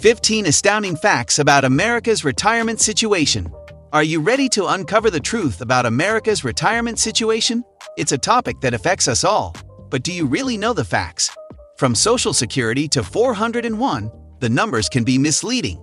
15 astounding facts about America's retirement situation. Are you ready to uncover the truth about America's retirement situation? It's a topic that affects us all, but do you really know the facts? From Social Security to 401, the numbers can be misleading.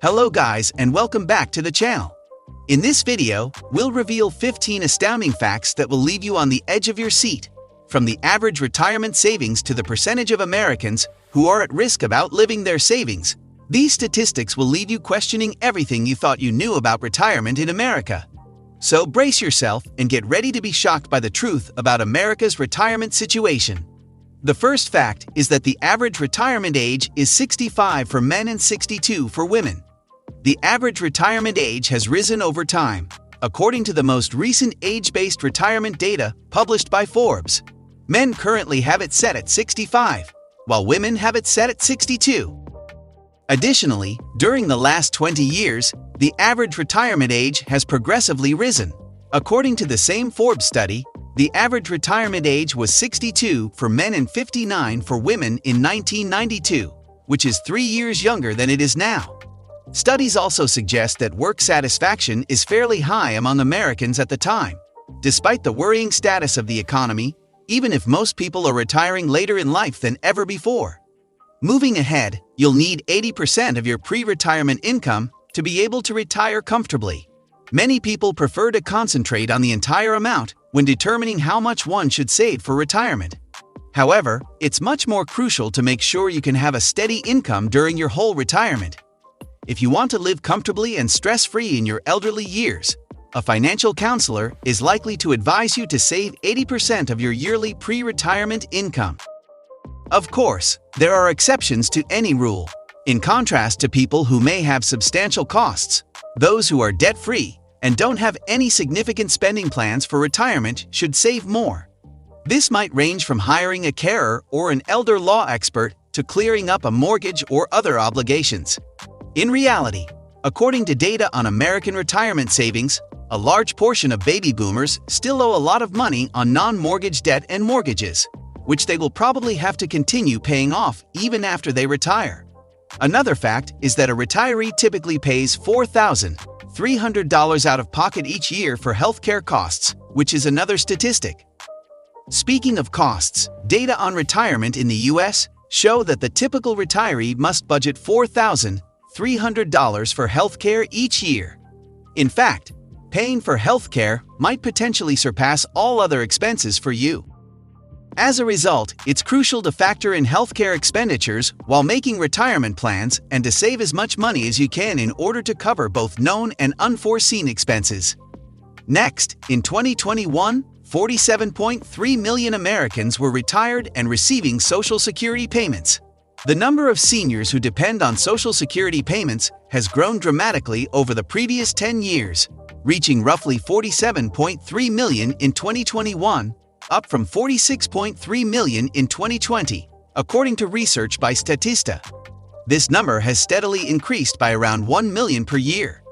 Hello guys, and welcome back to the channel. In this video, we'll reveal 15 astounding facts that will leave you on the edge of your seat. From the average retirement savings to the percentage of Americans who are at risk of outliving their savings, these statistics will leave you questioning everything you thought you knew about retirement in America. So brace yourself and get ready to be shocked by the truth about America's retirement situation. The first fact is that the average retirement age is 65 for men and 62 for women. The average retirement age has risen over time, according to the most recent age-based retirement data published by Forbes. Men currently have it set at 65, while women have it set at 62. Additionally, during the last 20 years, the average retirement age has progressively risen. According to the same Forbes study, the average retirement age was 62 for men and 59 for women in 1992, which is 3 years younger than it is now. Studies also suggest that work satisfaction is fairly high among Americans at the time. Despite the worrying status of the economy, even if most people are retiring later in life than ever before. Moving ahead, you'll need 80% of your pre-retirement income to be able to retire comfortably. Many people prefer to concentrate on the entire amount when determining how much one should save for retirement. However, it's much more crucial to make sure you can have a steady income during your whole retirement. If you want to live comfortably and stress-free in your elderly years, a financial counselor is likely to advise you to save 80% of your yearly pre-retirement income. Of course, there are exceptions to any rule. In contrast to people who may have substantial costs, those who are debt-free and don't have any significant spending plans for retirement should save more. This might range from hiring a carer or an elder law expert to clearing up a mortgage or other obligations. In reality, according to data on American retirement savings, a large portion of baby boomers still owe a lot of money on non-mortgage debt and mortgages, which they will probably have to continue paying off even after they retire. Another fact is that a retiree typically pays $4,300 out of pocket each year for healthcare costs, which is another statistic. Speaking of costs, data on retirement in the US show that the typical retiree must budget $4,300 for healthcare each year. In fact, paying for healthcare might potentially surpass all other expenses for you. As a result, it's crucial to factor in healthcare expenditures while making retirement plans and to save as much money as you can in order to cover both known and unforeseen expenses. Next, in 2021, 47.3 million Americans were retired and receiving Social Security payments. The number of seniors who depend on Social Security payments has grown dramatically over the previous 10 years, reaching roughly 47.3 million in 2021, up from 46.3 million in 2020, according to research by Statista. This number has steadily increased by around 1 million per year.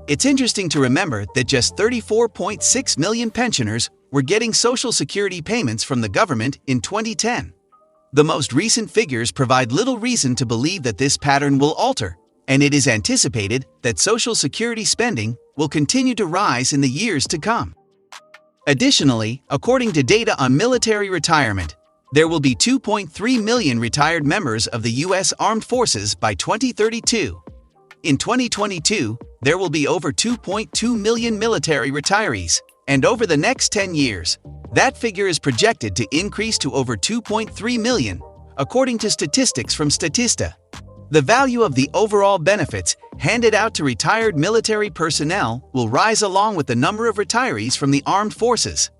It's interesting to remember that just 34.6 million pensioners were getting Social Security payments from the government in 2010. The most recent figures provide little reason to believe that this pattern will alter, and it is anticipated that Social Security spending will continue to rise in the years to come. Additionally, according to data on military retirement, there will be 2.3 million retired members of the U.S. Armed Forces by 2032. In 2022, there will be over 2.2 million military retirees, and over the next 10 years, that figure is projected to increase to over 2.3 million, according to statistics from Statista. The value of the overall benefits handed out to retired military personnel will rise along with the number of retirees from the armed forces.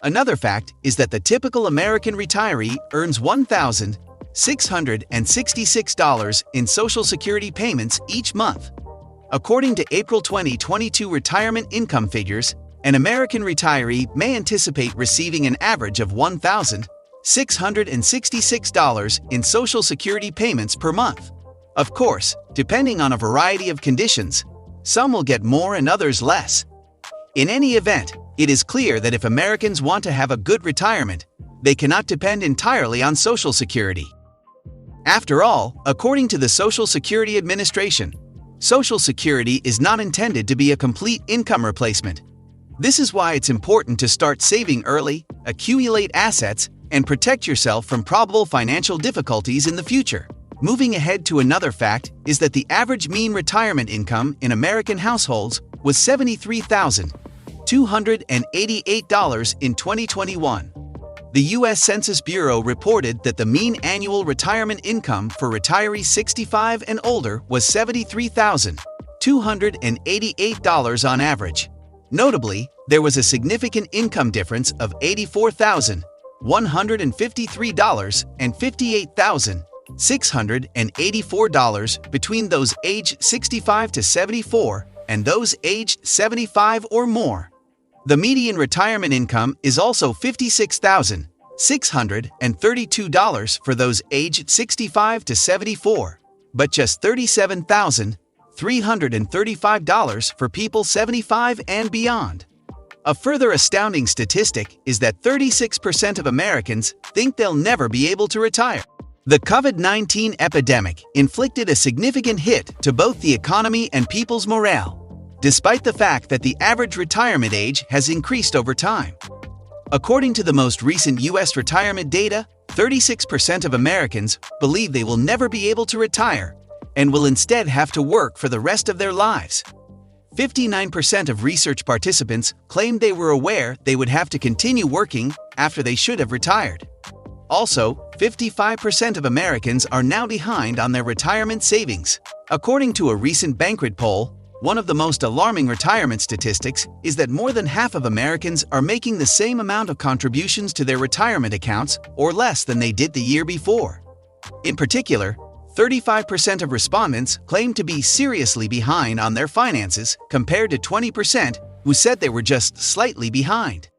Another fact is that the typical American retiree earns $1,666 in Social Security payments each month. According to April 2022 retirement income figures, an American retiree may anticipate receiving an average of $1,666 in Social Security payments per month. Of course, depending on a variety of conditions, some will get more and others less. In any event, it is clear that if Americans want to have a good retirement, they cannot depend entirely on Social Security. After all, according to the Social Security Administration, Social Security is not intended to be a complete income replacement. This is why it's important to start saving early, accumulate assets, and protect yourself from probable financial difficulties in the future. Moving ahead to another fact is that the average mean retirement income in American households was $73,288 in 2021. The U.S. Census Bureau reported that the mean annual retirement income for retirees 65 and older was $73,288 on average. Notably, there was a significant income difference of $84,153 and $58,684 between those aged 65 to 74 and those aged 75 or more. The median retirement income is also $56,632 for those aged 65 to 74, but just $37,335 for people 75 and beyond. A further astounding statistic is that 36% of Americans think they'll never be able to retire. The COVID-19 epidemic inflicted a significant hit to both the economy and people's morale, despite the fact that the average retirement age has increased over time. According to the most recent U.S. retirement data, 36% of Americans believe they will never be able to retire and will instead have to work for the rest of their lives. 59% of research participants claimed they were aware they would have to continue working after they should have retired. Also, 55% of Americans are now behind on their retirement savings. According to a recent Bankrate poll, one of the most alarming retirement statistics is that more than half of Americans are making the same amount of contributions to their retirement accounts or less than they did the year before. In particular, 35% of respondents claim to be seriously behind on their finances compared to 20% who said they were just slightly behind.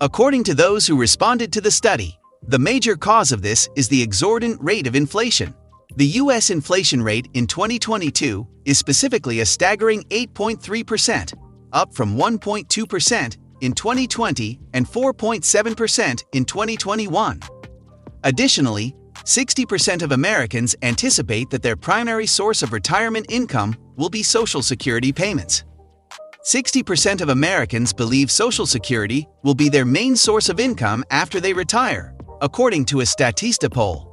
According to those who responded to the study, the major cause of this is the exorbitant rate of inflation. The U.S. inflation rate in 2022 is specifically a staggering 8.3%, up from 1.2% in 2020 and 4.7% in 2021. Additionally, 60% of Americans anticipate that their primary source of retirement income will be Social Security payments. 60% of Americans believe Social Security will be their main source of income after they retire, according to a Statista poll.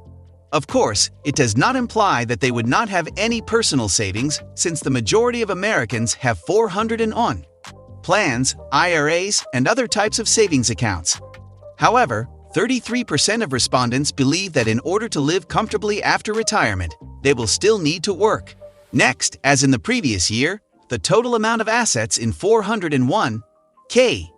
Of course, it does not imply that they would not have any personal savings, since the majority of Americans have 401 plans, IRAs, and other types of savings accounts. However, 33% of respondents believe that in order to live comfortably after retirement, they will still need to work. Next, as in the previous year, the total amount of assets in 401k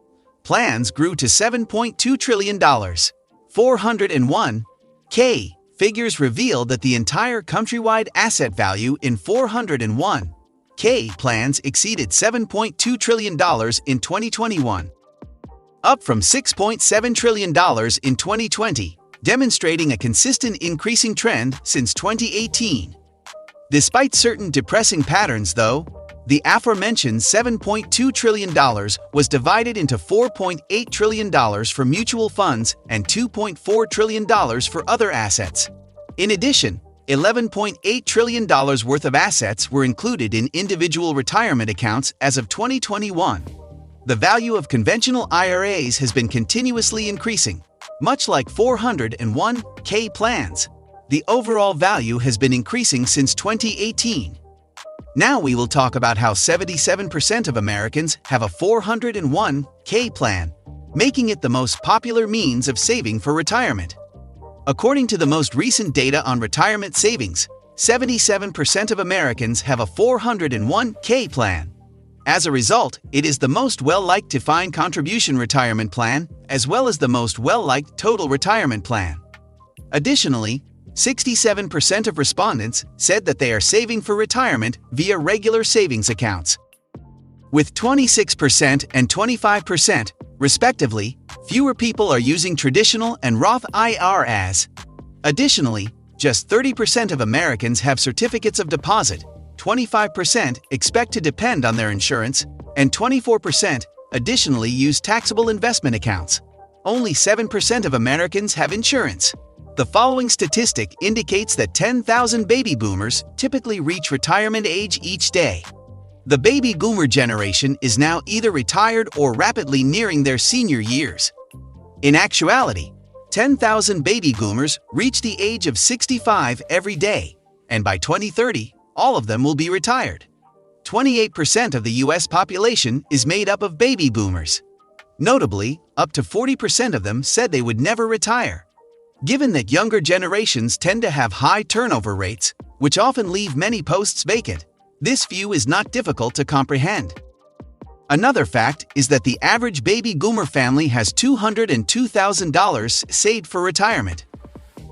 plans grew to $7.2 trillion. 401k figures revealed that the entire countrywide asset value in 401k plans exceeded $7.2 trillion in 2021, up from $6.7 trillion in 2020, demonstrating a consistent increasing trend since 2018. Despite certain depressing patterns, though, the aforementioned $7.2 trillion was divided into $4.8 trillion for mutual funds and $2.4 trillion for other assets. In addition, $11.8 trillion worth of assets were included in individual retirement accounts as of 2021. The value of conventional IRAs has been continuously increasing. Much like 401k plans, the overall value has been increasing since 2018. Now we will talk about how 77% of Americans have a 401k plan, making it the most popular means of saving for retirement. According to the most recent data on retirement savings, 77% of Americans have a 401k plan. As a result, it is the most well-liked defined contribution retirement plan, as well as the most well-liked total retirement plan. Additionally, 67% of respondents said that they are saving for retirement via regular savings accounts. With 26% and 25%, respectively, fewer people are using traditional and Roth IRAs. Additionally, just 30% of Americans have certificates of deposit, 25% expect to depend on their insurance, and 24% additionally use taxable investment accounts. Only 7% of Americans have insurance. The following statistic indicates that 10,000 baby boomers typically reach retirement age each day. The baby boomer generation is now either retired or rapidly nearing their senior years. In actuality, 10,000 baby boomers reach the age of 65 every day, and by 2030, all of them will be retired. 28% of the U.S. population is made up of baby boomers. Notably, up to 40% of them said they would never retire. Given that younger generations tend to have high turnover rates, which often leave many posts vacant, this view is not difficult to comprehend. Another fact is that the average baby boomer family has $202,000 saved for retirement.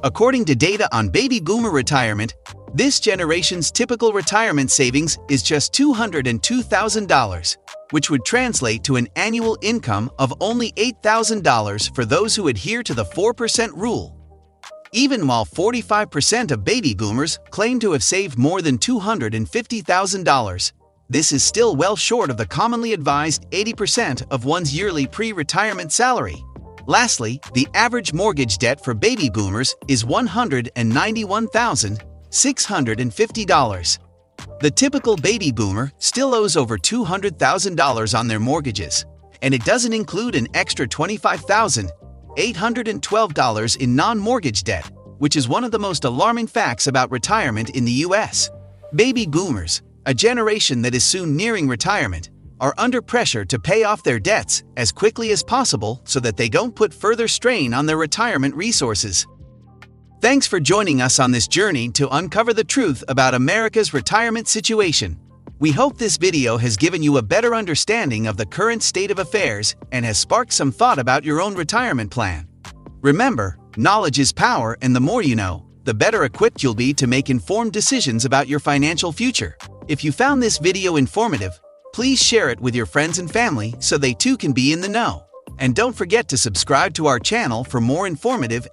According to data on baby boomer retirement, this generation's typical retirement savings is just $202,000, which would translate to an annual income of only $8,000 for those who adhere to the 4% rule. Even while 45% of baby boomers claim to have saved more than $250,000, this is still well short of the commonly advised 80% of one's yearly pre-retirement salary. Lastly, the average mortgage debt for baby boomers is $191,650. The typical baby boomer still owes over $200,000 on their mortgages, and it doesn't include an extra $25,812 in non-mortgage debt, which is one of the most alarming facts about retirement in the U.S. Baby boomers, a generation that is soon nearing retirement, are under pressure to pay off their debts as quickly as possible so that they don't put further strain on their retirement resources. Thanks for joining us on this journey to uncover the truth about America's retirement situation. We hope this video has given you a better understanding of the current state of affairs and has sparked some thought about your own retirement plan. Remember, knowledge is power, and the more you know, the better equipped you'll be to make informed decisions about your financial future. If you found this video informative, please share it with your friends and family so they too can be in the know. And don't forget to subscribe to our channel for more informative